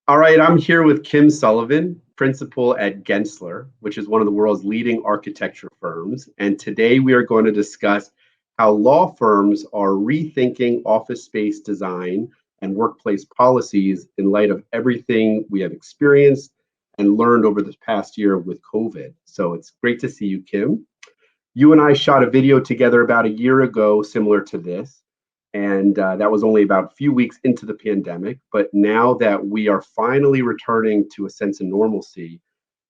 All right, I'm here with Kim Sullivan, principal at Gensler, which is one of the world's leading architecture firms. And today we are going to discuss how law firms are rethinking office space design and workplace policies in light of everything we have experienced and learned over this past year with COVID. So it's great to see you, Kim. You and I shot a video together about a year ago, similar to this. And that was only about a few weeks into the pandemic. But now that we are finally returning to a sense of normalcy,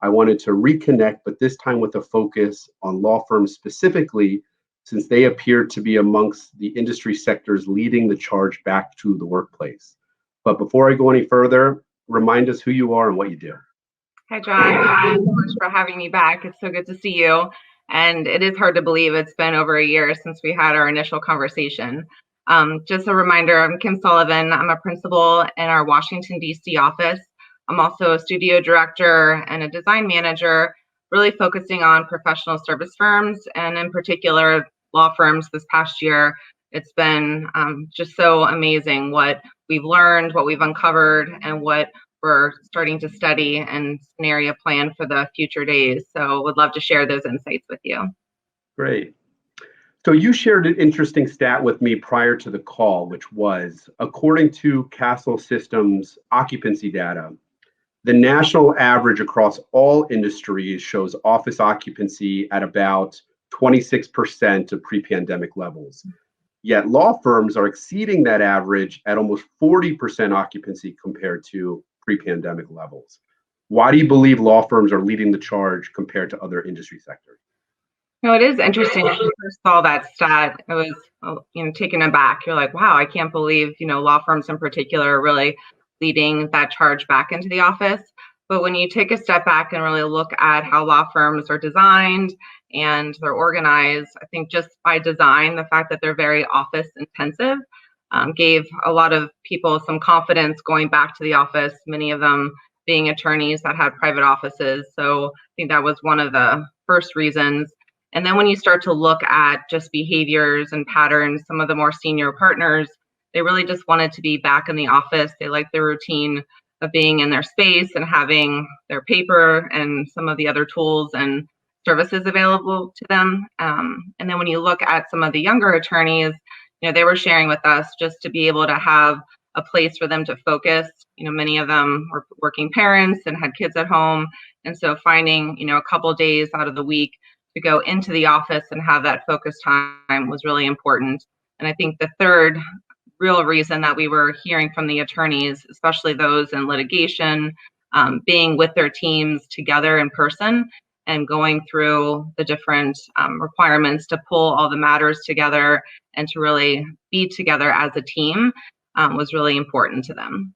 I wanted to reconnect, but this time with a focus on law firms specifically, since they appear to be amongst the industry sectors leading the charge back to the workplace. But before I go any further, remind us who you are and what you do. Hi, John. Thank you so much for having me back. It's so good to see you. And it is hard to believe it's been over a year since we had our initial conversation. Just a reminder, I'm Kim Sullivan. I'm a principal in our Washington, D.C. office. I'm also a studio director and a design manager, really focusing on professional service firms and in particular law firms this past year. It's been just so amazing what we've learned, what we've uncovered, and what we're starting to study and scenario plan for the future days. So would love to share those insights with you. Great. So you shared an interesting stat with me prior to the call, which was, according to Castle Systems occupancy data, the national average across all industries shows office occupancy at about 26% of pre-pandemic levels. Yet law firms are exceeding that average at almost 40% occupancy compared to pre-pandemic levels. Why do you believe law firms are leading the charge compared to other industry sectors? No, it is interesting. When I first saw that stat, I was, taken aback. You're like, wow, I can't believe, law firms in particular are really leading that charge back into the office. But when you take a step back and really look at how law firms are designed and they're organized, I think just by design, the fact that they're very office intensive gave a lot of people some confidence going back to the office, many of them being attorneys that had private offices. So I think that was one of the first reasons. And then when you start to look at just behaviors and patterns, some of the more senior partners, they really just wanted to be back in the office. They liked the routine of being in their space and having their paper and some of the other tools and services available to them. And then when you look at some of the younger attorneys, they were sharing with us just to be able to have a place for them to focus. Many of them were working parents and had kids at home. And so finding, a couple of days out of the week to go into the office and have that focus time was really important. And I think the third real reason that we were hearing from the attorneys, especially those in litigation, being with their teams together in person and going through the different requirements to pull all the matters together and to really be together as a team was really important to them.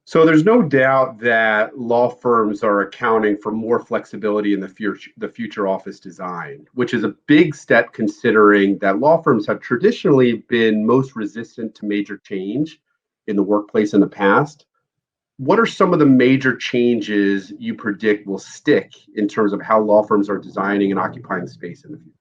So there's no doubt that law firms are accounting for more flexibility in the future office design, which is a big step considering that law firms have traditionally been most resistant to major change in the workplace in the past. What are some of the major changes you predict will stick in terms of how law firms are designing and occupying space in the future?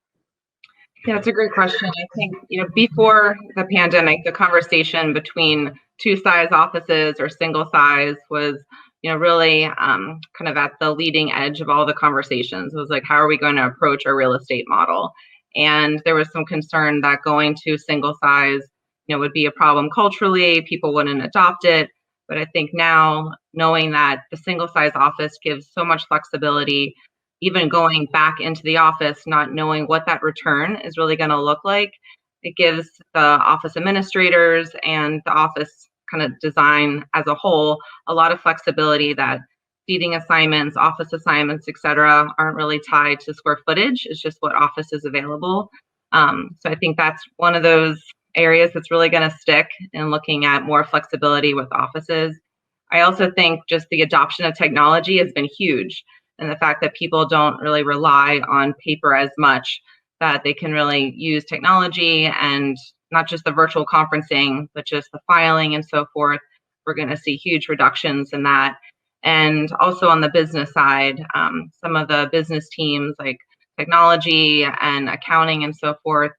Yeah, it's a great question. I think, before the pandemic, the conversation between two size offices or single size was, really kind of at the leading edge of all the conversations. It was like, how are we going to approach our real estate model? And there was some concern that going to single size, would be a problem culturally. People wouldn't adopt it. But I think now, knowing that the single size office gives so much flexibility, even going back into the office, not knowing what that return is really going to look like, it gives the office administrators and the office kind of design as a whole a lot of flexibility that seating assignments, office assignments, et cetera, aren't really tied to square footage. It's just what office is available. So I think that's one of those areas that's really going to stick in looking at more flexibility with offices. I also think just the adoption of technology has been huge. And the fact that people don't really rely on paper as much, that they can really use technology and not just the virtual conferencing, but just the filing and so forth. We're going to see huge reductions in that. And also on the business side, some of the business teams like technology and accounting and so forth,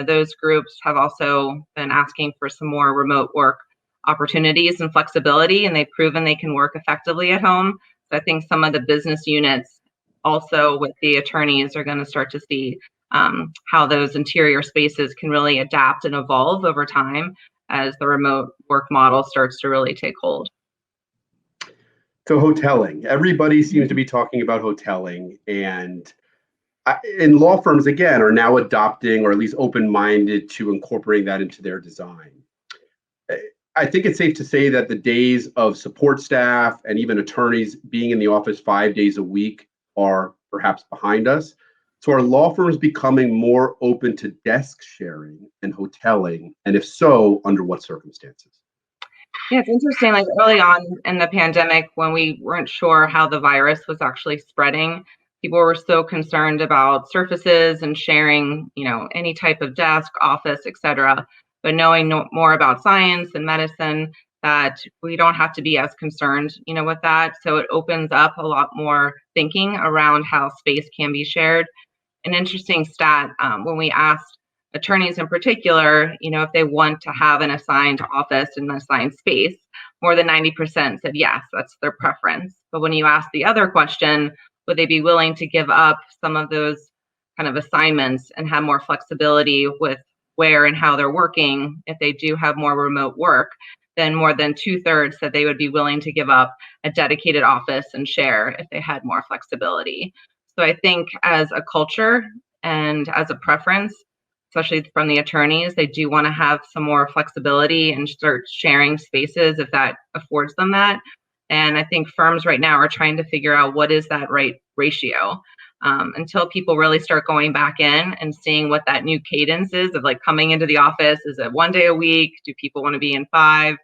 those groups have also been asking for some more remote work opportunities and flexibility, and they've proven they can work effectively at home. So I think some of the business units also with the attorneys are going to start to see how those interior spaces can really adapt and evolve over time as the remote work model starts to really take hold. So hoteling, everybody seems to be talking about hoteling, and in law firms, again, are now adopting or at least open-minded to incorporating that into their design. I think it's safe to say that the days of support staff and even attorneys being in the office 5 days a week are perhaps behind us. So are law firms becoming more open to desk sharing and hoteling? And if so, under what circumstances? Yeah, it's interesting. Like early on in the pandemic, when we weren't sure how the virus was actually spreading, people were so concerned about surfaces and sharing, any type of desk, office, etc. But knowing more about science and medicine, that we don't have to be as concerned, with that. So it opens up a lot more thinking around how space can be shared. An interesting stat, when we asked attorneys in particular, if they want to have an assigned office and an assigned space, more than 90% said yes, that's their preference. But when you ask the other question, would they be willing to give up some of those kind of assignments and have more flexibility with where and how they're working if they do have more remote work, then more than 2/3 said they would be willing to give up a dedicated office and share if they had more flexibility. So I think as a culture and as a preference, especially from the attorneys, they do want to have some more flexibility and start sharing spaces if that affords them that. And I think firms right now are trying to figure out what is that right ratio. Until people really start going back in and seeing what that new cadence is of like coming into the office. Is it 1 day a week? Do people want to be in 5?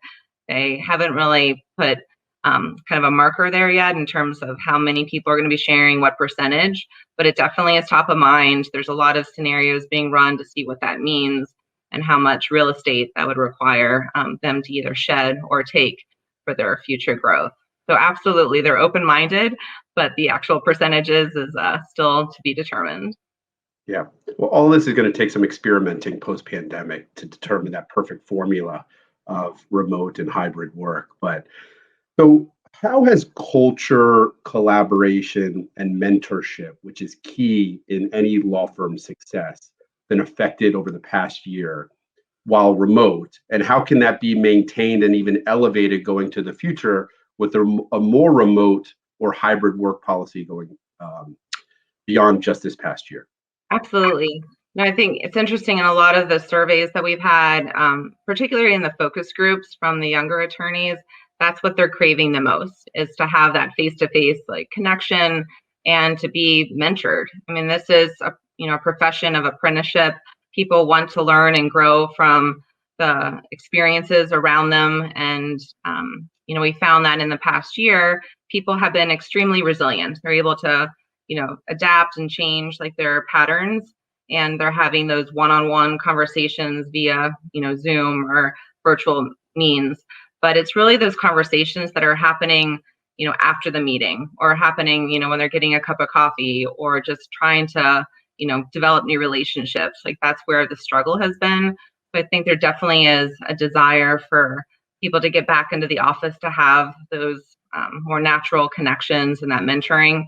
They haven't really put kind of a marker there yet in terms of how many people are going to be sharing what percentage, but it definitely is top of mind. There's a lot of scenarios being run to see what that means and how much real estate that would require them to either shed or take for their future growth. So absolutely, they're open-minded, but the actual percentages is still to be determined. Yeah. Well, all this is going to take some experimenting post-pandemic to determine that perfect formula of remote and hybrid work. But so how has culture, collaboration, and mentorship, which is key in any law firm success, been affected over the past year while remote? And how can that be maintained and even elevated going to the future with a more remote or hybrid work policy going beyond just this past year? Absolutely. No, I think it's interesting in a lot of the surveys that we've had, particularly in the focus groups from the younger attorneys, that's what they're craving the most, is to have that face-to-face like connection and to be mentored. I mean, this is a profession of apprenticeship. People want to learn and grow from the experiences around them. And, we found that in the past year, people have been extremely resilient. They're able to, adapt and change like their patterns. And they're having those one-on-one conversations via, Zoom or virtual means. But it's really those conversations that are happening, after the meeting or happening, when they're getting a cup of coffee or just trying to, develop new relationships. Like that's where the struggle has been. So I think there definitely is a desire for people to get back into the office to have those more natural connections and that mentoring.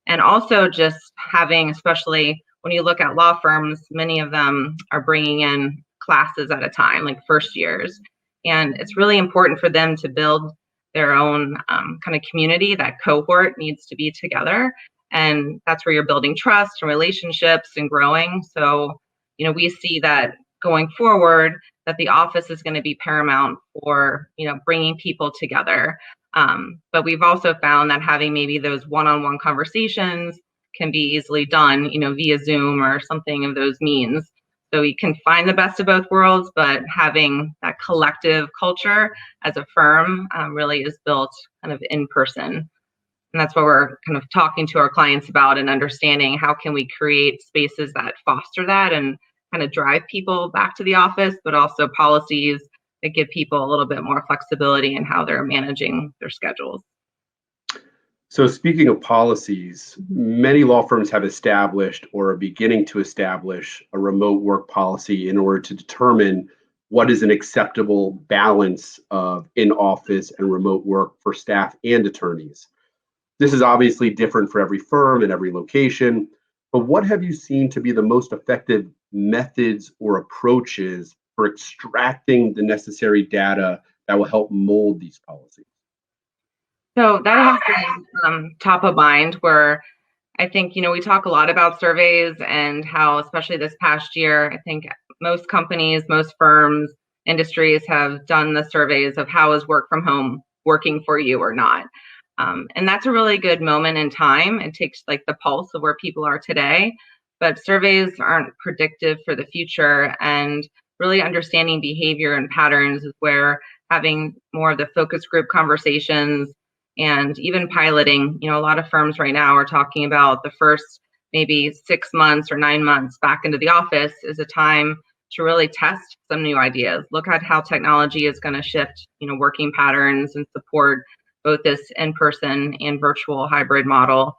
And also just having, especially when you look at law firms, many of them are bringing in classes at a time, like first years. And it's really important for them to build their own kind of community. That cohort needs to be together. And that's where you're building trust and relationships and growing. So, we see that going forward, that the office is going to be paramount for, bringing people together. But we've also found that having maybe those one-on-one conversations can be easily done, via Zoom or something of those means. So we can find the best of both worlds, but having that collective culture as a firm really is built kind of in person. And that's what we're kind of talking to our clients about and understanding how can we create spaces that foster that and kind of drive people back to the office, but also policies that give people a little bit more flexibility in how they're managing their schedules. So speaking of policies, many law firms have established or are beginning to establish a remote work policy in order to determine what is an acceptable balance of in-office and remote work for staff and attorneys. This is obviously different for every firm and every location, but what have you seen to be the most effective methods or approaches for extracting the necessary data that will help mold these policies? So that has been top of mind, where I think, we talk a lot about surveys and how, especially this past year, I think most companies, most firms, industries have done the surveys of how is work from home working for you or not. And that's a really good moment in time. It takes like the pulse of where people are today, but surveys aren't predictive for the future. And really understanding behavior and patterns is where having more of the focus group conversations and even piloting, a lot of firms right now are talking about the first maybe 6 months or 9 months back into the office is a time to really test some new ideas. Look at how technology is going to shift, working patterns and support both this in-person and virtual hybrid model,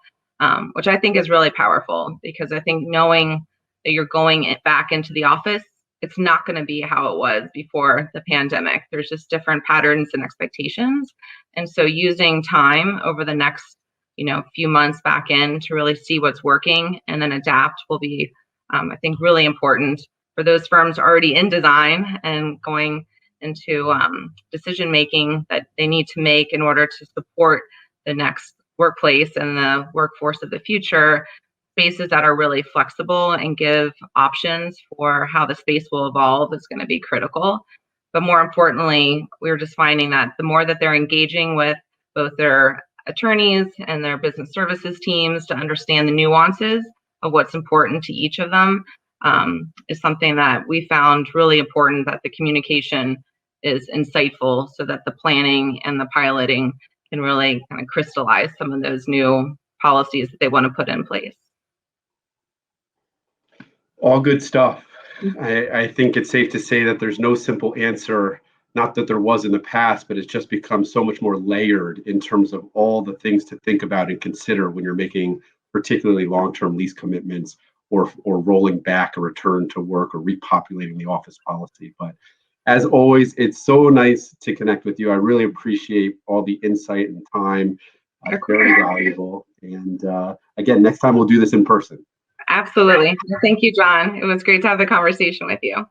which I think is really powerful, because I think knowing that you're going back into the office, it's not going to be how it was before the pandemic. There's just different patterns and expectations. And so using time over the next, few months back in to really see what's working and then adapt will be, I think, really important for those firms already in design and going into decision making that they need to make in order to support the next workplace and the workforce of the future. Spaces that are really flexible and give options for how the space will evolve is going to be critical. But more importantly, we're just finding that the more that they're engaging with both their attorneys and their business services teams to understand the nuances of what's important to each of them, is something that we found really important, that the communication is insightful so that the planning and the piloting can really kind of crystallize some of those new policies that they want to put in place. All good stuff. I think it's safe to say that there's no simple answer, not that there was in the past, but it's just become so much more layered in terms of all the things to think about and consider when you're making particularly long-term lease commitments or rolling back a return to work or repopulating the office policy. But as always, it's so nice to connect with you. I really appreciate all the insight and time. Very valuable. And again, next time we'll do this in person. Absolutely. Thank you, John. It was great to have the conversation with you.